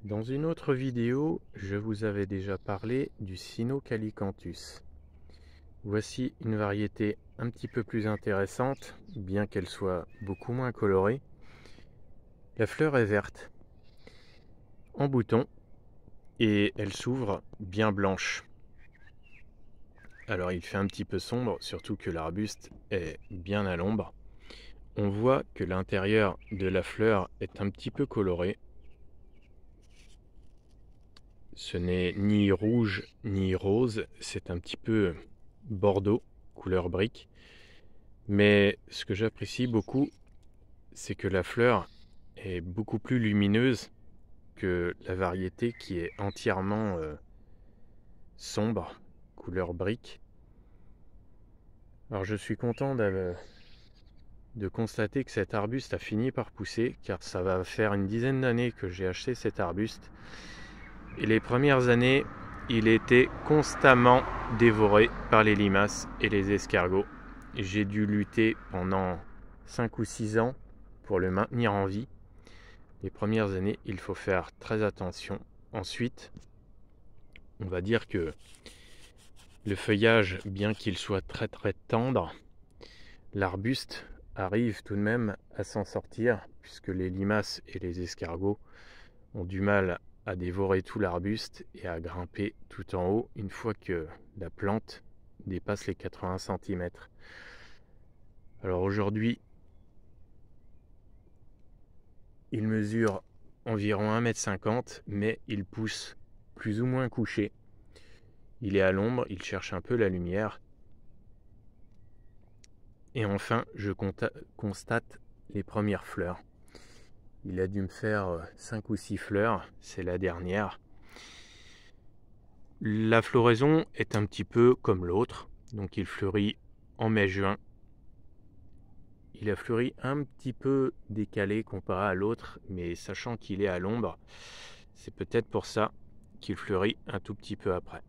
Dans une autre vidéo, je vous avais déjà parlé du Cynocalicanthus. Voici une variété un petit peu plus intéressante, bien qu'elle soit beaucoup moins colorée. La fleur est verte, en bouton, et elle s'ouvre bien blanche. Alors il fait un petit peu sombre, surtout que l'arbuste est bien à l'ombre. On voit que l'intérieur de la fleur est un petit peu coloré. Ce n'est ni rouge ni rose, c'est un petit peu bordeaux, couleur brique. Mais ce que j'apprécie beaucoup, c'est que la fleur est beaucoup plus lumineuse que la variété qui est entièrement sombre, couleur brique. Alors je suis content de constater que cet arbuste a fini par pousser, car ça va faire une dizaine d'années que j'ai acheté cet arbuste. Et les premières années, il était constamment dévoré par les limaces et les escargots. J'ai dû lutter pendant 5 ou 6 ans pour le maintenir en vie. Les premières années, il faut faire très attention. Ensuite, on va dire que le feuillage, bien qu'il soit très très tendre, l'arbuste arrive tout de même à s'en sortir, puisque les limaces et les escargots ont du mal à dévorer tout l'arbuste et à grimper tout en haut une fois que la plante dépasse les 80 cm. Alors aujourd'hui, il mesure environ 1,50 m, mais il pousse plus ou moins couché. Il est à l'ombre, il cherche un peu la lumière. Et enfin, je constate les premières fleurs. Il a dû me faire 5 ou 6 fleurs, c'est la dernière. La floraison est un petit peu comme l'autre, donc il fleurit en mai-juin. Il a fleuri un petit peu décalé comparé à l'autre, mais sachant qu'il est à l'ombre, c'est peut-être pour ça qu'il fleurit un tout petit peu après.